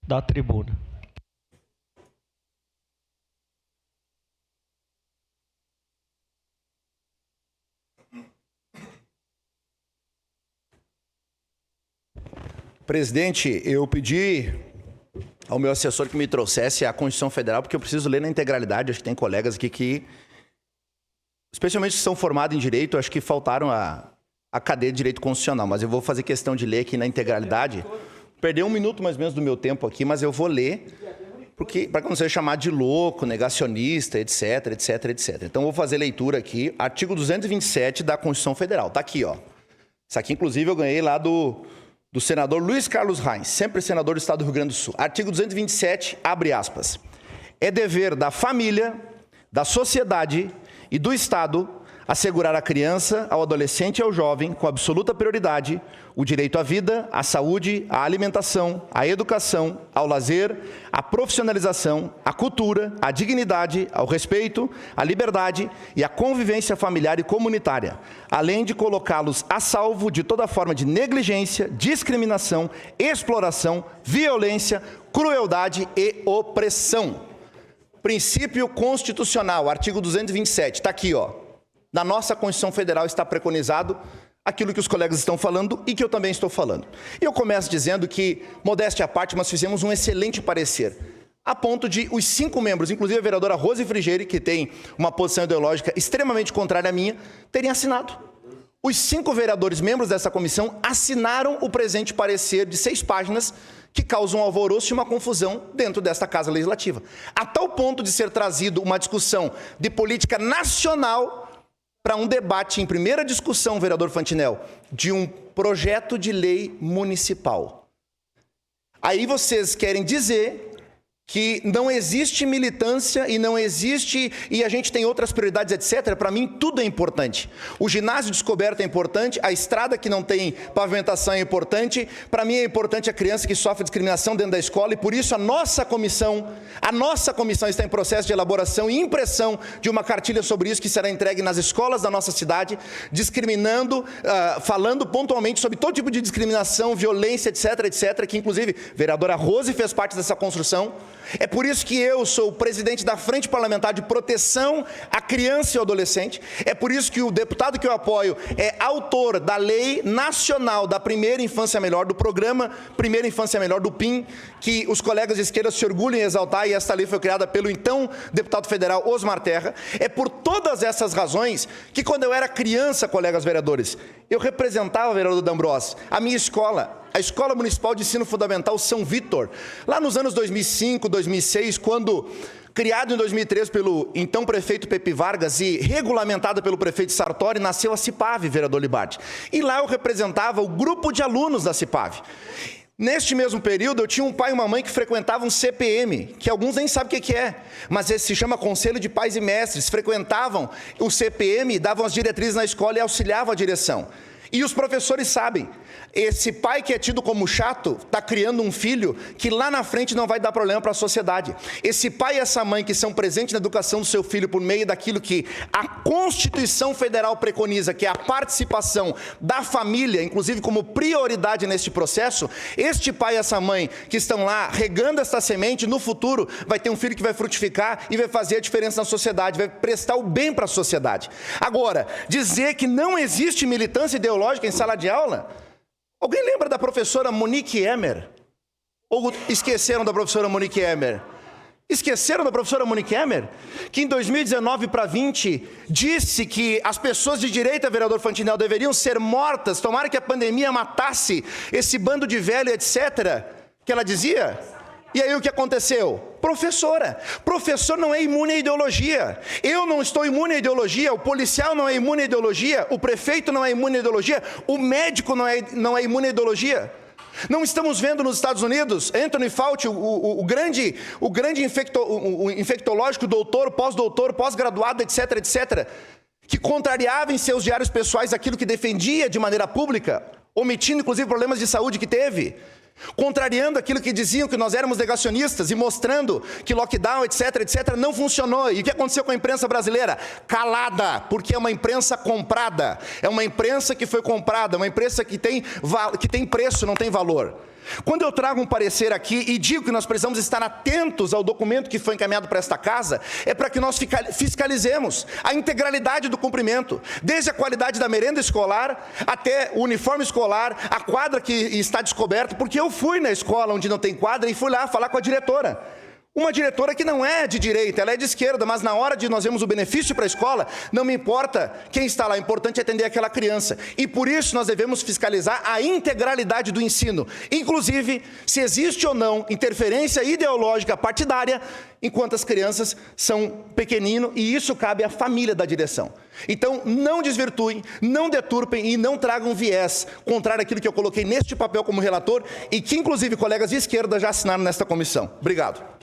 da tribuna. Presidente, eu pedi ao meu assessor que me trouxesse a Constituição Federal, porque eu preciso ler na integralidade. Acho que tem colegas aqui que, especialmente que são formados em Direito, acho que faltaram a cadeia de Direito Constitucional, mas eu vou fazer questão de ler aqui na integralidade. Perdi 1 minuto mais ou menos do meu tempo aqui, mas eu vou ler, para que não seja chamado de louco, negacionista, etc, etc, etc. Então, eu vou fazer leitura aqui, artigo 227 da Constituição Federal. Está aqui, ó. Isso aqui, inclusive, eu ganhei lá do senador Luiz Carlos Reins, sempre senador do Estado do Rio Grande do Sul. Artigo 227, abre aspas. É dever da família, da sociedade e do Estado assegurar à criança, ao adolescente e ao jovem, com absoluta prioridade, o direito à vida, à saúde, à alimentação, à educação, ao lazer, à profissionalização, à cultura, à dignidade, ao respeito, à liberdade e à convivência familiar e comunitária, além de colocá-los a salvo de toda forma de negligência, discriminação, exploração, violência, crueldade e opressão. Princípio constitucional, artigo 227, está aqui, ó. Na nossa Constituição Federal está preconizado aquilo que os colegas estão falando e que eu também estou falando. E eu começo dizendo que, modéstia à parte, nós fizemos um excelente parecer, a ponto de os 5 membros, inclusive a vereadora Rose Frigieri, que tem uma posição ideológica extremamente contrária à minha, terem assinado. Os 5 vereadores membros dessa comissão assinaram o presente parecer de 6 páginas que causam um alvoroço e uma confusão dentro desta Casa Legislativa. A tal ponto de ser trazido uma discussão de política nacional para um debate em primeira discussão, vereador Fantinel, de um projeto de lei municipal. Aí vocês querem dizer que não existe militância e não existe, e a gente tem outras prioridades, etc. Para mim, tudo é importante. O ginásio descoberto é importante, a estrada que não tem pavimentação é importante, para mim é importante a criança que sofre discriminação dentro da escola, e por isso a nossa comissão está em processo de elaboração e impressão de uma cartilha sobre isso, que será entregue nas escolas da nossa cidade, discriminando, falando pontualmente sobre todo tipo de discriminação, violência, etc, etc, que inclusive a vereadora Rose fez parte dessa construção. É por isso que eu sou o presidente da Frente Parlamentar de Proteção à Criança e ao Adolescente. É por isso que o deputado que eu apoio é autor da Lei Nacional da Primeira Infância Melhor, do programa Primeira Infância Melhor, do PIM, que os colegas de esquerda se orgulham em exaltar, e esta lei foi criada pelo então deputado federal Osmar Terra. É por todas essas razões que, quando eu era criança, colegas vereadores, eu representava, vereador D'Ambrosio, a minha escola, a Escola Municipal de Ensino Fundamental São Vítor, lá nos anos 2005, 2006, quando, criado em 2003 pelo então prefeito Pepe Vargas e regulamentada pelo prefeito Sartori, nasceu a CIPAV, vereador Libardi. E lá eu representava o grupo de alunos da CIPAV. Neste mesmo período, eu tinha um pai e uma mãe que frequentavam um CPM, que alguns nem sabem o que é, mas esse se chama Conselho de Pais e Mestres. Frequentavam o CPM, davam as diretrizes na escola e auxiliavam a direção. E os professores sabem, esse pai que é tido como chato está criando um filho que lá na frente não vai dar problema para a sociedade. Esse pai e essa mãe que são presentes na educação do seu filho por meio daquilo que a Constituição Federal preconiza, que é a participação da família, inclusive como prioridade neste processo, este pai e essa mãe que estão lá regando esta semente, no futuro vai ter um filho que vai frutificar e vai fazer a diferença na sociedade, vai prestar o bem para a sociedade. Agora, dizer que não existe militância ideológica em sala de aula? Alguém lembra da professora Monique Emer? Ou esqueceram da professora Monique Emer? Esqueceram da professora Monique Emer? Que em 2019 para 20 disse que as pessoas de direita, vereador Fantinel, deveriam ser mortas, tomara que a pandemia matasse esse bando de velho, etc. Que ela dizia? E aí o que aconteceu? Professora. Professor não é imune à ideologia. Eu não estou imune à ideologia, o policial não é imune à ideologia, o prefeito não é imune à ideologia, o médico não é imune à ideologia. Não estamos vendo nos Estados Unidos, Anthony Fauci, o grande infectológico, doutor, pós-doutor, pós-graduado, etc, etc, que contrariava em seus diários pessoais aquilo que defendia de maneira pública, omitindo inclusive problemas de saúde que teve. contrariando aquilo que diziam que nós éramos negacionistas e mostrando que lockdown, etc, etc, não funcionou. E o que aconteceu com a imprensa brasileira? Calada, porque é uma imprensa comprada. É uma imprensa que foi comprada, uma imprensa que tem preço, não tem valor. Quando eu trago um parecer aqui e digo que nós precisamos estar atentos ao documento que foi encaminhado para esta casa, é para que nós fiscalizemos a integralidade do cumprimento, desde a qualidade da merenda escolar, até o uniforme escolar, a quadra que está descoberta, porque eu fui na escola onde não tem quadra e fui lá falar com a diretora. Uma diretora que não é de direita, ela é de esquerda, mas na hora de nós vermos o benefício para a escola, não me importa quem está lá, é importante atender aquela criança. E por isso nós devemos fiscalizar a integralidade do ensino, inclusive se existe ou não interferência ideológica partidária, enquanto as crianças são pequeninos, e isso cabe à família da direção. Então, não desvirtuem, não deturpem e não tragam viés contrário àquilo que eu coloquei neste papel como relator e que, inclusive, colegas de esquerda já assinaram nesta comissão. Obrigado.